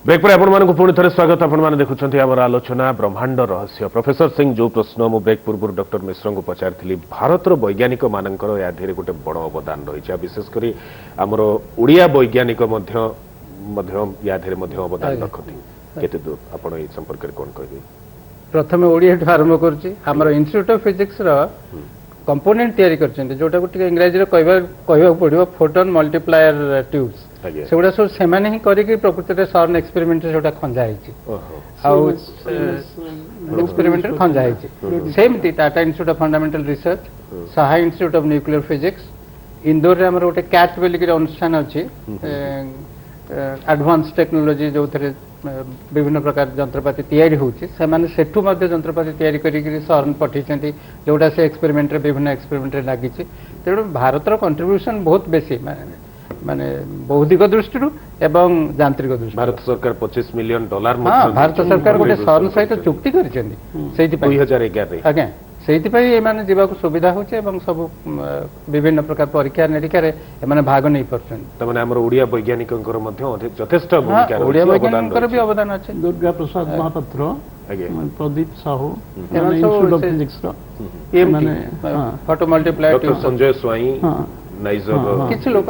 Break पर आपण पुणी थे स्वागत। आपण देखुं आम आलोचना ब्रह्मांड रहस्य। प्रोफेसर सिंह जो प्रश्न मु ब्रेक पूर्व डॉक्टर मिश्र को पचारि भारतर वैज्ञानिक मानकर या गोटे बड़ अवदान रही है, विशेषकर आमर ओडिया वैज्ञानिक या अवदान रखती केते दूर आपण ए संपर्क कौन कहे? प्रथम ओडिया आरंभ कर इंस्टीट्यूट ऑफ फिजिक्स कंपोनेंट तैयारी करछन्ते जोटा को इंग्रजी रे कहबा पड़िबो फोटोन मल्टीप्लायर ट्यूब्स सेगुडा सब सेमाने ही करिक प्रकृति रे सर्न एक्सपेरिमेंट जोटा खंजा हिची आउ एक्सपेरिमेंट खंजा हिची सेमती Tata institute of fundamental research Saha institute of nuclear physics Indore रे हमर गोटे कैट बेली के अनुष्ठान अछि एडवांस टेक्नोलॉजी जो थे विभिन्न प्रकार जंत्रपाति तैयारी होची सेमाने सेठु मध्ये जंत्रपाति तैयारी करी सर्न पठेछन्ती जोटा से एक्सपेरिमेंट रे विभिन्न एक्सपेरिमेंट रे लागि छि। तेणु भारतर कंट्रीब्यूशन बहुत बेसी माने बौद्धिक दृष्टि एवं यांत्रिक दृष्टि भारत सरकार $25 मिलियन भारत सरकार गोटे सर्न सहित चुक्ति करिसेंती सेति 2011 रे आज्ञा सेति पई ए माने जीवा को सुविधा होचे एवं सब विभिन्न प्रकार परीक्षा निरीक्षा रे ए माने भाग नै परछन। त माने हमर ओडिया वैज्ञानिकंकर मध्ये यथेष्ट भूमिका रही ओडिया वैज्ञानिकंकर भी अवदान अछि। दुर्गा प्रसाद महापात्र आगे Pradeep Sahu institute of physics रो माने photo multiplier doctor Sanjay Swain NISER किछ लोक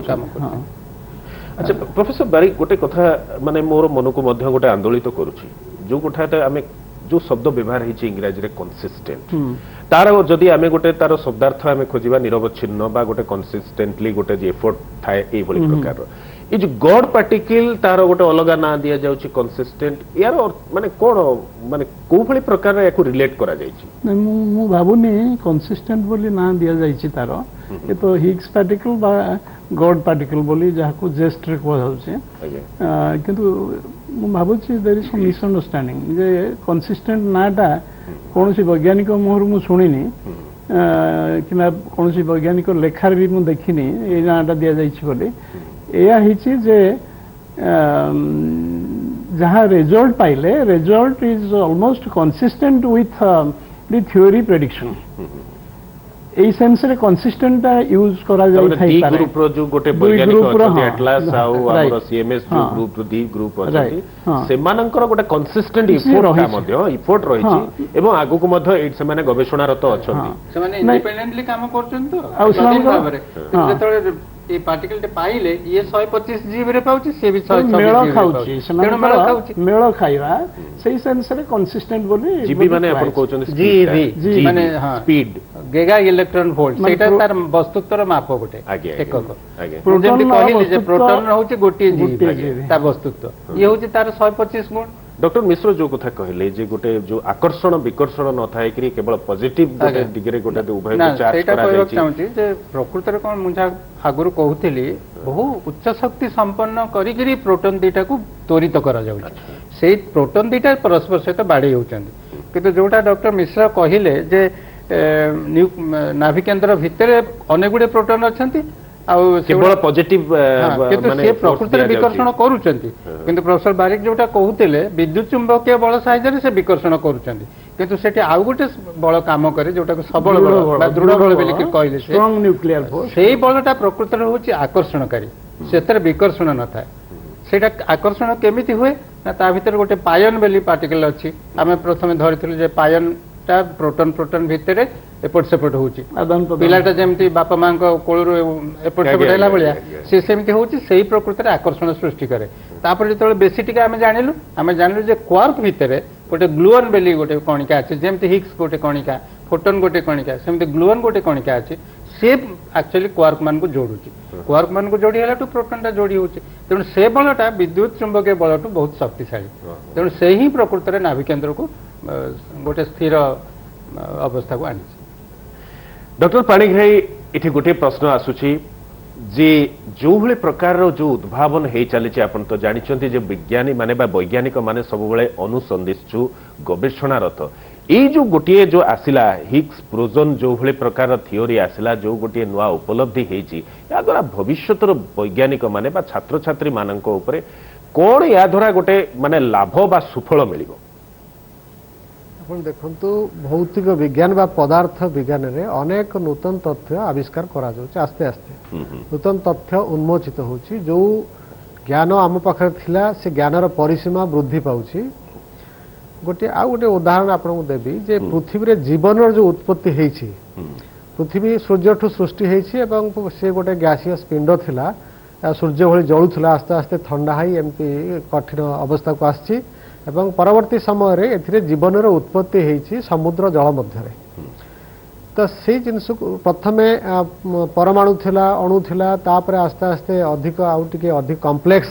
काम कर। अच्छा प्रोफेसर बारिक गोटे कथा माने मोर मन को मध्ये गोटे आंदोलित करूची जो कथाटा आमे जो शब्द व्यवहार है इंग्राजी रे कंसिस्टेंट तार जदि आमे गोटे तार शब्दार्थ आमे खोजिबा निरवच्छिन्न बा गोटे कंसिस्टेंटली गोटे जे एफर्ट थाए ए बली प्रकार ए जो गॉड पार्टिकल तार गोटे अलगा ना दिया जाउची कंसिस्टेंट यार माने कोन माने को भली प्रकार रे एको रिलेट करा जाइची मु भाबुनी कंसिस्टेंट बोली ना दिया जाइची तार ए तो हिग्स पार्टिकल बा गॉड पार्टिकल बोली जाको जेस्ट रे को जाउची किंतु मु भाबुची देयर इज सम मिसअंडरस्टैंडिंग जे कंसिस्टेंट नाटा कोनसी वैज्ञानिक मोहर मु सुनिनी कि ना कोनसी वैज्ञानिक लेखार भी मु देखिनी ए नाटा दिया जाइची बोली एया हिची जे जहाँ रिजल्ट पाइले result is almost consistent with the theory prediction a sense रे कंसिस्टेंट यूज करा जाय थाई पारे ग्रुप रो जो गोटे वैज्ञानिक अछि एटलास आउ हमर सीएमएस जो ग्रुप दी ग्रुप अछि से मानकर गोटे कंसिस्टेंट इफोर्ट रही छि एवं आगु को मध्ये ए से माने गवेषणा रत अछंती से माने इंडिपेंडेंटली काम करछन तो आ जेतले ए पार्टिकल ते पाइले ये 125 जीबी रे पाउची से भी 126 मेळ खाउची मेळ खाइबा सेही सेंस रे कंसिस्टेंट बोली जीबी माने अपन कहउछन जीबी माने हां स्पीड गीगा इलेक्ट्रॉन वोल्ट सेटा तार वस्तुत्वर माप गोटे एकक प्रोटॉन कहली जे प्रोटॉन रहउची गोटी जीबी तार वस्तुत्व ये होची तार 125 गुण। डॉक्टर मिश्र जो कथा कहले जे गोटे जो आकर्षण विकर्षण न थाए कि केवल पॉजिटिव गोटे डिग्री गोटे उभय को चार्ज करा जाय छी चाहूची जे प्रकृति रे कोन मुझा आगुरु कहउथिली बहु उच्च शक्ति संपन्न करी गिरी प्रोटॉन दीटा को त्वरित करा जाउची सेही प्रोटॉन दीटा परस्पर सहित बाडे होउचंदी किंतु जोटा डॉक्टर मिश्र कहिले जे नाभि केंद्र भितर अनेक गुडे प्रोटॉन अछंती केवल पॉजिटिव माने प्रकृति विकर्षण करूचंती किंतु प्रोफेसर बारिक जोटा कहउतिले विद्युत चुंबकीय बल सहायता से विकर्षण करूचंती किंतु सेठी आउ गोटे बल काम करे जोटा को सबल बल बा दृढ़ बल बेली के कहले स्ट्रांग न्यूक्लियर फोर्स सेही बलटा प्रकृति रे होची आकर्षणकारी सेतर विकर्षण न थाए सेटा आकर्षण केमिति हुए ना ता भीतर गोटे पायन बेली पार्टिकल अछि आमे प्रथमे धरिथिलु जे पायन ता प्रोटॉन प्रोटॉन भितर एपट सेपट होची पिलाटा जेमती बापा मां को कोळरु एपट सेपट हैला बलिया से सेमती होची सेही प्रकृति रे आकर्षण सृष्टि करे। तापर जेतले बेसी टिका आमे जानिलु जे क्वार्क भितर गोटे ग्लुऑन बेली गोटे कणिका अछि जेमती हिग्स गोटे कणिका फोटोन गोटे कणिका सेमती ग्लुऑन गोटे कणिका अछि से एक्चुअली क्वार्क मान को जोडुची क्वार्क मान को जोडी हला टू प्रोटॉन ता जोडी होची तेणु से बलटा विद्युत चुंबकीय बलटू बहुत शक्तिशाली तेणु सेही प्रकृति रे नाभि केंद्र को गोटे स्थिर अवस्था को आनी। डॉक्टर पाणिग्राही इथे गोटे प्रश्न आसुची जे जो भले प्रकार जो उद्भावन हे चली आपण तो जानिचंती जे विज्ञानी माने बा वैज्ञानिक माने सब बेले अनुसंधिष्ठु गवेषणारत ए जो गोटे जो आसिला हिग्स बोसोन जो भले प्रकार थियोरी आसिला जो गोटे नुआ उपलब्धि हेची या द्वारा भविष्यतर वैज्ञानिक माने बा छात्र छात्री माननको ऊपर कोन या द्वारा गोटे माने लाभ बा सुफल मिलिबो? आपण देखंतु भौतिक विज्ञान बा पदार्थ विज्ञान रे अनेक नूतन तथ्य आविष्कार करा जाउछ आस्ते आस्ते नूतन तथ्य उन्मोचित होची जो ज्ञान आम पाखे थिला से ज्ञानर परिसीमा वृद्धि पाउछि गोटे आ गोटे उदाहरण आपको देवी जे पृथ्वी रे जीवन जो उत्पत्ति हेछि पृथ्वी सूर्य ठू सृष्टि हेछि एवं से गोटे गैसियस पिंड थिला सूर्य भली जळुथला आस्ते आस्ते ठंडा हाई एमती कठिन अवस्था को आछि एवं परवर्ती समय रे एथिरे जीवनर उत्पत्ति हेछि समुद्र जल मध्य रे तो से जिनस प्रथमे परमाणु थिला अणु थिला तापर आस्ते आस्ते अधिक आउ टिके अधिक कॉम्प्लेक्स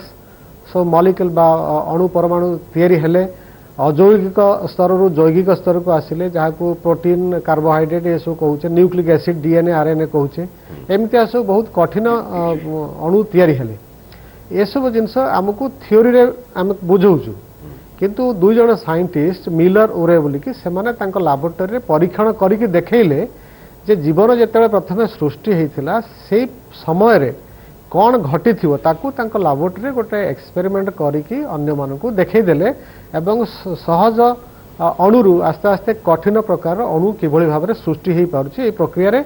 सब मॉलिक्यूल बा अणु परमाणु तैयारी हेले अजैविक स्तर रु जैविक स्तर को आसिले जहाँ को प्रोटीन कार्बोहाइड्रेट ये सब कहूचे न्यूक्लिक एसिड डीएनए आरएनए कहूचे एमती सब बहुत कठिन अणु तैयारी हेले ये सब जिनस आमको थ्योरी रे आम बुझौचु किंतु दुई जन साइंटिस्ट मिलर ओरे बोलिकी सेमाने तांको लैबोरेटरी रे परीक्षण करिक देखैले जे जीवन जेतेबेले प्रथमे सृष्टि हेतिला से समय रे कौन घटी थिवो ताकू तांको लैबोरेटरी रे गोटे एक्सपेरिमेंट करिकी अन्य मानकू देखै देले एवं सहज अणुरु आस्ते आस्ते कठिन प्रकार अणु किभଳି भाबरे सृष्टि हेई पारुछि ए प्रक्रिया रे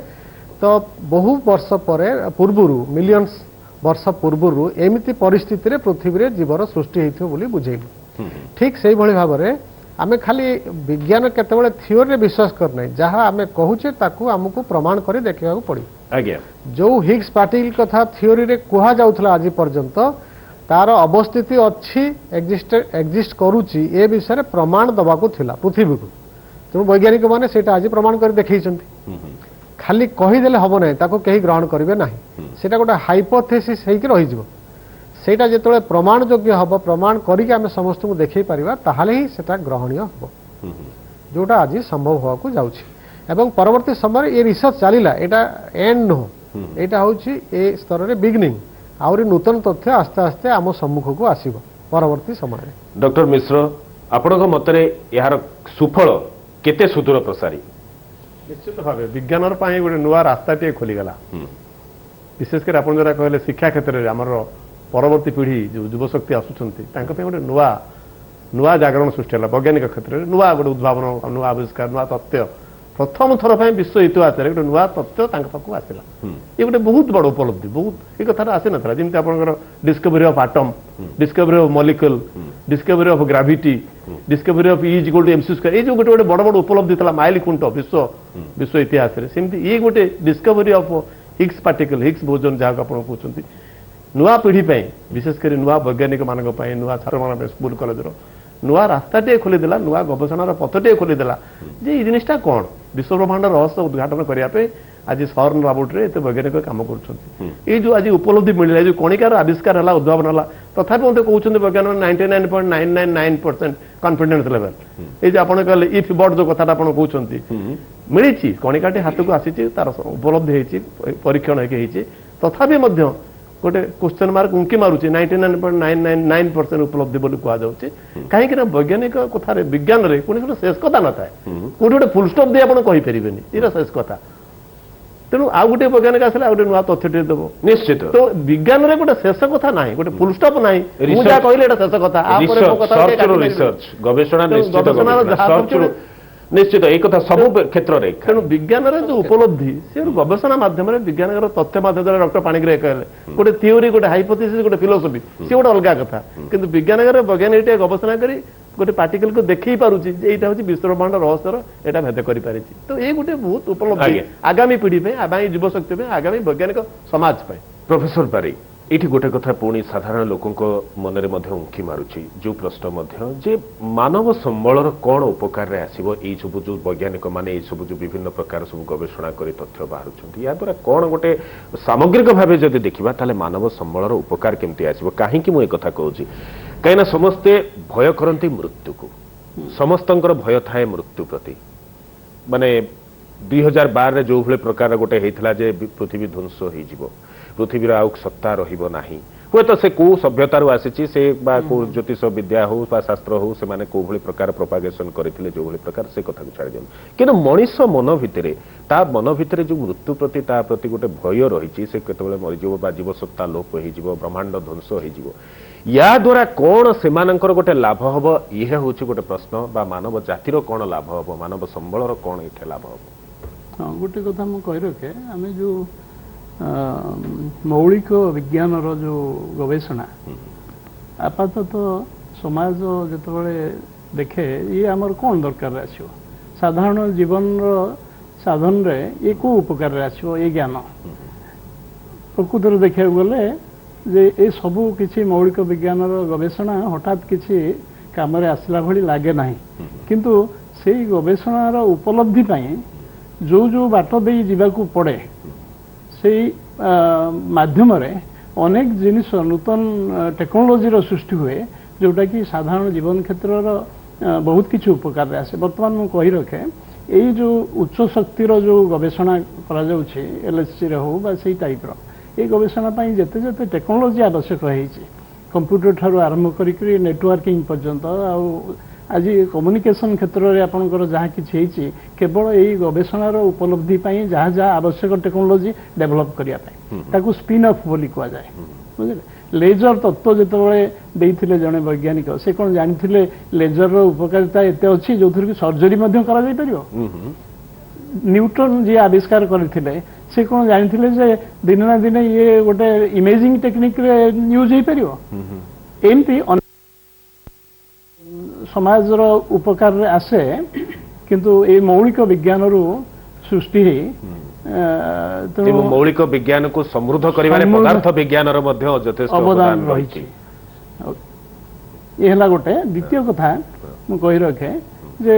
तो बहु वर्ष परे पूर्वरु मिलियंस वर्ष पूर्वरु एमिति परिस्थिति रे पृथ्वी रे जीवन सृष्टि हेइथिवो बोली बुझैलु ठीक से भाई भाव में आम खाली विज्ञान केतबेले थियोरी रे विश्वास करना जहाँ आम कहूचे ताकू आमको प्रमाण कर देखा पड़ी आज्ञा जो हिग्स पार्टिकल कथा थियोरी रे कुहा जाउथला आज पर्यंत तार अवस्थिति अच्छी एक्जिस्ट करूची ए विषय प्रमाण दबाकू थिला पृथ्वी को तेणु वैज्ञानिक माने सेटा आज प्रमाण कर देखैछंती खाली कहीदेले हम ना ताको कहीं ग्रहण करेंगे ना सेटा गोटे हाइपोथेसिस होइके रही जिवो सेटा जेतोले प्रमाण योग्य हब प्रमाण करिके आमे समस्त को देखै परिबा ताहाले ही सेटा ग्रहणीय हब जोटा आज संभव होआ को जाउछि एवं परवर्ती समय ये रिसर्च चलिला एटा एंड नो एटा होछि ए स्तर रे बिगिनिंग आउरी नूतन तथ्य आस्ते आस्ते आम सम्मुख को आसीबो परवर्ती समय डॉक्टर मिश्र आपणक मतरे यार सुफल केते सुदूर प्रसारी निश्चित भाव विज्ञान गोटे नुआ रास्ता टे खोलीगला विशेषकर आप जरा कहले शिक्षा क्षेत्र में आमर परवर्ती पीढ़ी जो युवशक्ति आसुच्च गोटे नुआ नुआ जागरण सृष्टि है वैज्ञानिक क्षेत्र में नुआ गोटे उद्भावन नुआ आविष्कार नुआ तथ्य प्रथम थर पर विश्व इतिहास गोटे नुआ तथ्य पाखक आसला ये गोटे बहुत बड़ उपलब्धि बहुत ये कथा आसी ना जमी आप discovery of atom discovery of molecule discovery of gravity discovery of is equal to MC square ये जो गोटे गोटे बड़ बड़ उपलब्धि था माइल खुंट विश्व इतिहास सेमती ये गोटे discovery of Higgs particle Higgs बोजन जहाँ आप कहते नुआ पीढ़ी विशेषकर नुआ वैज्ञानिक मानक नुआ छात्र मान स्कूल कॉलेज नुआ रास्ताटे खोलीदेला नुआ गवेषणार पथटे खोलीदेला जे ये जिनिसटा कौन विश्व ब्रह्मांड रहस्य उद्घाटन करने आज सहर लैबोरेटरी एत वैज्ञानिक काम कर जो आज उपलब्धि मिलला जो कणिकार आविष्कार है उद्भावन है तथापि मत कहते वैज्ञानिक 99.999% कॉन्फिडेंस लेवल ये आप कहले इफ बट जो कथा कहते मिली कणिकाटी हाथ को आसी तार उपलब्धि होती परीक्षण होती तथापि गोटे क्वेश्चन मार्क उंकी मारुची 99.999% उपलब्धि बोली कहुचे कहीं वैज्ञानिक कथा विज्ञान रे कौन शेष कथा न था कौटे गोटे फुल स्टॉप दे आप कहींपारे ये शेष कथा तेणु आउ गोटे वैज्ञानिक आसला गोटे नुआ तथ्य देव निश्चित तो विज्ञान रे गोटे शेष कथा ना गोटे फुल स्टॉप ना कहले शेष कथा गवेषणा निश्चित एक कथा सब क्षेत्र में तेणु विज्ञान जो उपलब्धि से गवेषणा माध्यम विज्ञान तथ्य माध्यम डॉक्टर पाणिग्राही कहले गोटे थ्योरी गोटे हाइपोथेसिस गोटे फिलोसफी सी गोटे अलग कथा किंतु विज्ञान वैज्ञानिक गवेषणा करी गोटे पार्टिकल को देखई पारुची एटा होची विश्व ब्रह्मांड रहस्यर एटा भेद करि पारिची तो ये गोटे बहुत उपलब्धि आगामी पीढ़ी पे आगामी युवशक्ति पे आगामी वैज्ञानिक समाज पे प्रोफेसर पारी ये गोटे कथा पुणी साधारण लोकों मनरे उंकी मारुची जो प्रश्न जे मानव संबलर कौन उपकार रे आसीबो एई सब जो वैज्ञानिक माने एई सब जो विभिन्न प्रकार सब गवेषणा करी तथ्य बाहरुछंती या द्वारा कौन गोटे सामग्रिक भाव जदि देखिबा ताले मानव संबलर उपकार केमती आसीबो काहे कि मु ए कथा कहूची कहीं समस्ते भय करती मृत्यु को समस्तंकर भय थाए मृत्यु प्रति माने 2012 जो भले प्रकार गोटे होता जे पृथ्वी ध्वंस हो पृथ्वीर आउ सत्ता रहिबो नाही हुए तो से को सभ्यतार आसी से को ज्योतिष विद्या हो शास्त्र हो से माने को भली प्रकार प्रोपागेशन करथिले जो भली प्रकार से कथा को छाड़ दियन किंतु मनीष मन भितरे ता मन भितरे जो मृत्यु प्रति ता प्रति गोटे भय रही से केतबेले मरिजिवो बा जीवसत्ता लोप हो जिवो ब्रह्मांड ध्वंस हो जिवो या द्वारा कौन से गोटे लाभ हम यह हूँ गोटे प्रश्न बा मानव जातिर कौन लाभ हम मानव संबलर कौन ये लाभ हम हाँ गोटे कथा मुझे कही रखे आम जो मौलिक विज्ञान जो गवेषणा ଆପାତତଃ ସମାଜ ଯେତେବେଳେ ଦେଖେ ଇଏ ଆମର କ'ଣ ଦରକାରରେ ଆସିବ, ସାଧାରଣ ଜୀବନର ସାଧନରେ ଇଏ କେଉଁ ଉପକାରରେ ଆସିବ ଏ ଜ୍ଞାନ। ପ୍ରକୃତରେ ଦେଖିବାକୁ ଗଲେ ଯେ ଏ ସବୁ କିଛି ମୌଳିକ ବିଜ୍ଞାନର ଗବେଷଣା ହଠାତ୍ କିଛି କାମରେ ଆସିଲା ଭଳି ଲାଗେ ନାହିଁ, କିନ୍ତୁ ସେଇ ଗବେଷଣାର ଉପଲବ୍ଧି ପାଇଁ ଯେଉଁ ଯେଉଁ ବାଟ ଦେଇ ଯିବାକୁ ପଡ଼େ ସେଇ ମାଧ୍ୟମରେ ଅନେକ ଜିନିଷ ନୂତନ ଟେକ୍ନୋଲୋଜିର ସୃଷ୍ଟି ହୁଏ, ଯେଉଁଟାକି ସାଧାରଣ ଜୀବନ କ୍ଷେତ୍ରର ବହୁତ କିଛି ଉପକାରରେ ଆସେ। ବର୍ତ୍ତମାନ ମୁଁ କହି ରଖେ ଏଇ ଯେଉଁ ଉଚ୍ଚ ଶକ୍ତିର ଯେଉଁ ଗବେଷଣା କରାଯାଉଛି LHCରେ ହଉ ବା ସେଇ ଟାଇପ୍ର এই গবেষণা ପାଇଁ ଯେତେ ଯେତେ ଟେକ୍ନୋଲୋଜି ଆବଶ୍ୟକ ହେଇଛି, କମ୍ପ୍ୟୁଟର ଠାରୁ ଆରମ୍ଭ କରିକି ନେଟୱାର୍କିଂ ପର୍ଯ୍ୟନ୍ତ, ଆଉ ଆଜି କମ୍ୟୁନିକେସନ କ୍ଷେତ୍ରରେ ଆପଣଙ୍କର ଯାହା କିଛି ହେଇଛି କେବଳ ଏଇ ଗବେଷଣାର ଉପଲବ୍ଧି ପାଇଁ ଯାହା ଯାହା ଆବଶ୍ୟକ ଟେକ୍ନୋଲୋଜି ଡେଭଲପ୍ କରିବା ପାଇଁ, ତାକୁ ସ୍ପିନ୍ ଅଫ୍ ବୋଲି କୁହାଯାଏ। ବୁଝିଲେ, ଲେଜର ତତ୍ତ୍ୱ ଯେତେବେଳେ ଦେଇଥିଲେ ଜଣେ ବୈଜ୍ଞାନିକ, ସେ କ'ଣ ଜାଣିଥିଲେ ଲେଜରର ଉପକାରିତା ଏତେ ଅଛି ଯେଉଁଥିରେ କି ସର୍ଜରୀ ମଧ୍ୟ କରାଯାଇପାରିବ। ନ୍ୟୁଟନ ଯିଏ ଆବିଷ୍କାର କରିଥିଲେ ସେ କ'ଣ ଜାଣିଥିଲେ ଯେ ଦିନେ ନା ଦିନେ ଇଏ ଗୋଟେ ଇମେଜିଂ ଟେକ୍ନିକରେ ୟୁଜ୍ ହେଇପାରିବ। ଏମିତି ସମାଜର ଉପକାରରେ ଆସେ, କିନ୍ତୁ ଏଇ ମୌଳିକ ବିଜ୍ଞାନରୁ ସୃଷ୍ଟି ହେଇ ତେଣୁ ମୌଳିକ ବିଜ୍ଞାନକୁ ସମୃଦ୍ଧ କରିବାରେ ପଦାର୍ଥ ବିଜ୍ଞାନର ମଧ୍ୟ ଯଥେଷ୍ଟ ଅବଦାନ ରହିଛି। ଏ ହେଲା ଗୋଟେ। ଦ୍ୱିତୀୟ କଥା ମୁଁ କହି ରଖେ ଯେ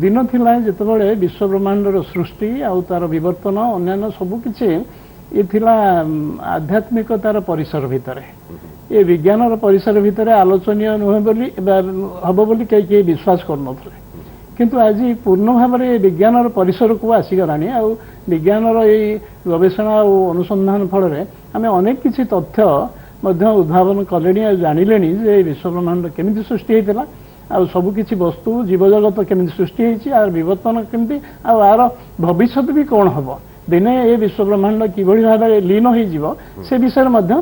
ଦିନ ଥିଲା ଯେତେବେଳେ ବିଶ୍ୱ ବ୍ରହ୍ମାଣ୍ଡର ସୃଷ୍ଟି ଆଉ ତାର ବିବର୍ତ୍ତନ ଅନ୍ୟାନ୍ୟ ସବୁକିଛି ଏ ଥିଲା ଆଧ୍ୟାତ୍ମିକତାର ପରିସର ଭିତରେ, ଏ ବିଜ୍ଞାନର ପରିସର ଭିତରେ ଆଲୋଚନୀୟ ନୁହେଁ ବୋଲି ହବ ବୋଲି କେହି ବିଶ୍ୱାସ କରୁନଥିଲେ। କିନ୍ତୁ ଆଜି ପୂର୍ଣ୍ଣ ଭାବରେ ଏ ବିଜ୍ଞାନର ପରିସରକୁ ଆସିଗଲାଣି, ଆଉ ବିଜ୍ଞାନର ଏଇ ଗବେଷଣା ଆଉ ଅନୁସନ୍ଧାନ ଫଳରେ ଆମେ ଅନେକ କିଛି ତଥ୍ୟ ମଧ୍ୟ ଉଦ୍ଭାବନ କଲେଣି ଆଉ ଜାଣିଲେଣି ଯେ ଏ ବିଶ୍ୱ ବ୍ରହ୍ମାଣ୍ଡ କେମିତି ସୃଷ୍ଟି ହେଇଥିଲା, ଆଉ ସବୁକିଛି ବସ୍ତୁ ଜୀବଜଗତ କେମିତି ସୃଷ୍ଟି ହେଇଛି, ଆର ବିବର୍ତ୍ତନ କେମିତି, ଆଉ ଆର ଭବିଷ୍ୟତ ବି କ'ଣ ହବ, ଦିନେ ଏ ବିଶ୍ୱ ବ୍ରହ୍ମାଣ୍ଡ କିଭଳି ଭାବରେ ଲୀନ ହେଇଯିବ ସେ ବିଷୟରେ ମଧ୍ୟ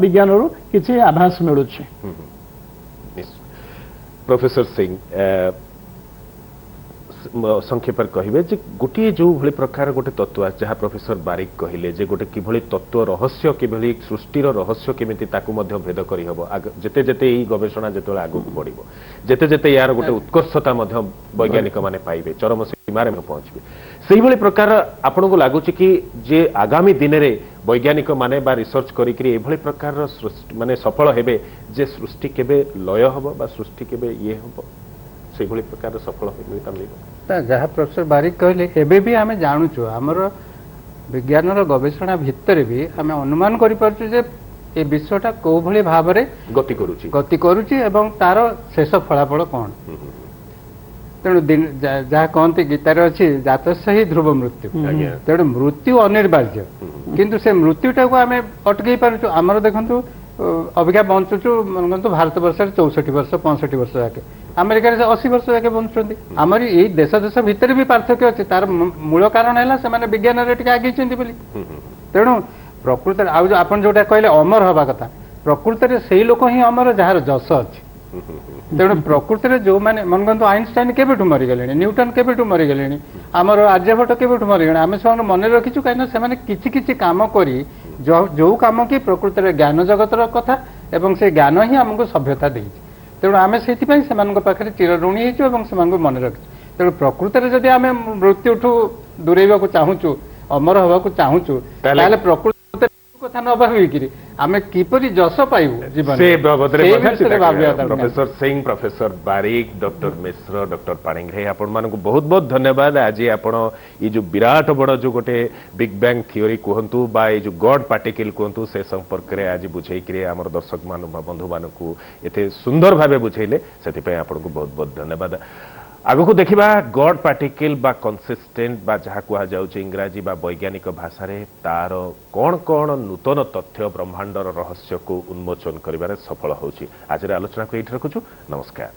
ବିଜ୍ଞାନରୁ କିଛି ଆଭାସ ମିଳୁଛି। ପ୍ରଫେସର ସିଂ, ସଂକ୍ଷେପରେ କହିବେ ଯେ ଗୋଟିଏ ଯେଉଁଭଳି ପ୍ରକାର ଗୋଟେ ତତ୍ତ୍ୱ ଯାହା ପ୍ରଫେସର ବାରିକ କହିଲେ ଯେ ଗୋଟେ କିଭଳି ତତ୍ତ୍ୱ ରହସ୍ୟ, କିଭଳି ସୃଷ୍ଟିର ରହସ୍ୟ କେମିତି ତାକୁ ମଧ୍ୟ ଭେଦ କରିହେବ, ଯେତେ ଯେତେ ଏଇ ଗବେଷଣା ଯେତେବେଳେ ଆଗକୁ ବଢ଼ିବ, ଯେତେ ଯେତେ ୟାର ଗୋଟେ ଉତ୍କର୍ଷତା ମଧ୍ୟ ବୈଜ୍ଞାନିକମାନେ ପାଇବେ, ଚରମ ସୀମାରେ ପହଞ୍ଚିବେ, ସେଇଭଳି ପ୍ରକାର ଆପଣଙ୍କୁ ଲାଗୁଛି କି ଯେ ଆଗାମୀ ଦିନରେ ବୈଜ୍ଞାନିକମାନେ ବା ରିସର୍ଚ୍ଚ କରିକି ଏଭଳି ପ୍ରକାରର ମାନେ ସଫଳ ହେବେ ଯେ ସୃଷ୍ଟି କେବେ ଲୟ ହେବ ବା ସୃଷ୍ଟି କେବେ ଇଏ ହେବ, ସେଇଭଳି ପ୍ରକାର ସଫଳ ମିଳିବ? ଯାହା ପ୍ରଫେସର ବାରିକ କହିଲେ, ଏବେ ବି ଆମେ ଜାଣୁଛୁ ଆମର ବିଜ୍ଞାନର ଗବେଷଣା ଭିତରେ ବି ଆମେ ଅନୁମାନ କରିପାରୁଛୁ ଯେ ଏ ବିଶ୍ୱଟା କୋଉଭଳି ଭାବରେ ଗତି କରୁଛି ଏବଂ ତାର ଶେଷ ଫଳାଫଳ କ'ଣ। ତେଣୁ ଯାହା କହନ୍ତି ଗୀତାରେ ଅଛି ଜାତସ୍ୟ ହି ଧ୍ରୁବ ମୃତ୍ୟୁ, ତେଣୁ ମୃତ୍ୟୁ ଅନିବାର୍ଯ୍ୟ, କିନ୍ତୁ ସେ ମୃତ୍ୟୁଟାକୁ ଆମେ ଅଟକେଇ ପାରୁଛୁ। ଆମର ଦେଖନ୍ତୁ ଅବିକା ବଞ୍ଚୁଛୁ ମନେକରନ୍ତୁ ଭାରତବର୍ଷରେ 64 ବର୍ଷ 65 ବର୍ଷ ଯାକେ, ଆମେରିକାରେ 80 ବର୍ଷ ଯାକେ ବଞ୍ଚୁଛନ୍ତି। ଆମର ଏଇ ଦେଶ ଭିତରେ ବି ପାର୍ଥକ୍ୟ ଅଛି, ତାର ମୂଳ କାରଣ ହେଲା ସେମାନେ ବିଜ୍ଞାନରେ ଟିକେ ଆଗେଇଛନ୍ତି ବୋଲି। ତେଣୁ ପ୍ରକୃତରେ ଆଉ ଆପଣ ଯୋଉଟା କହିଲେ ଅମର ହବା କଥା, ପ୍ରକୃତରେ ସେଇ ଲୋକ ହିଁ ଅମର ଯାହାର ଯଶ ଅଛି। ତେଣୁ ପ୍ରକୃତରେ ଯୋଉମାନେ ମନେକରନ୍ତୁ ଆଇନଷ୍ଟାଇନ କେବେଠୁ ମରିଗଲେଣି, ନ୍ୟୁଟନ କେବେଠୁ ମରିଗଲେଣି, ଆମର ଆର୍ଯ୍ୟଭଟ୍ଟ କେବେଠୁ ମରିଗଲେଣି, ଆମେ ସେମାନଙ୍କୁ ମନେ ରଖିଛୁ କାହିଁକିନା ସେମାନେ କିଛି କିଛି କାମ କରି ଯୋଉ କାମ କି ପ୍ରକୃତରେ ଜ୍ଞାନ ଜଗତର କଥା ଏବଂ ସେ ଜ୍ଞାନ ହିଁ ଆମକୁ ସଭ୍ୟତା ଦେଇଛି। ତେଣୁ ଆମେ ସେଥିପାଇଁ ସେମାନଙ୍କ ପାଖରେ ଚିରଋଣୀ ହେଇଛୁ ଏବଂ ସେମାନଙ୍କୁ ମନେ ରଖିଛୁ। ତେଣୁ ପ୍ରକୃତରେ ଯଦି ଆମେ ମୃତ୍ୟୁଠୁ ଦୂରେଇବାକୁ ଚାହୁଁଛୁ, ଅମର ହେବାକୁ ଚାହୁଁଛୁ, ତାହେଲେ ପ୍ରକୃତି କଥା ନ ଭାବିକିରି ଆମେ କିପରି ଯଶ ପାଇବୁ ଜୀବନରେ, professor Singh, professor Barik, doctor Mishra, doctor Panigrahi, ଆପଣମାନଙ୍କୁ ବହୁତ ବହୁତ ଧନ୍ୟବାଦ। ଆଜି ଆପଣ ଏଇ ଯୋଉ ବିରାଟ ବଡ଼ ଯୋଉ ଗୋଟେ ବିଗ୍ ବ୍ୟାଙ୍ଗ ଥିଓରି କୁହନ୍ତୁ ବା ଏଇ ଯୋଉ ଗଡ୍ ପାର୍ଟିକଲ କୁହନ୍ତୁ ସେ ସମ୍ପର୍କରେ ଆଜି ବୁଝେଇକିରି ଆମର ଦର୍ଶକ ବନ୍ଧୁମାନଙ୍କୁ ଏତେ ସୁନ୍ଦର ଭାବେ ବୁଝେଇଲେ, ସେଥିପାଇଁ ଆପଣଙ୍କୁ ବହୁତ ବହୁତ ଧନ୍ୟବାଦ। ଆଗକୁ ଦେଖିବା ଗଡ୍ ପାର୍ଟିକଲ ବା କନସିଷ୍ଟେଣ୍ଟ ବା ଯାହା କୁହାଯାଉଛି ଇଂରାଜୀ ବା ବୈଜ୍ଞାନିକ ଭାଷାରେ ତାର କ'ଣ କ'ଣ ନୂତନ ତଥ୍ୟ ବ୍ରହ୍ମାଣ୍ଡର ରହସ୍ୟକୁ ଉନ୍ମୋଚନ କରିବାରେ ସଫଳ ହେଉଛି। ଆଜିର ଆଲୋଚନାକୁ ଏଇଠି ରଖୁଛୁ। ନମସ୍କାର।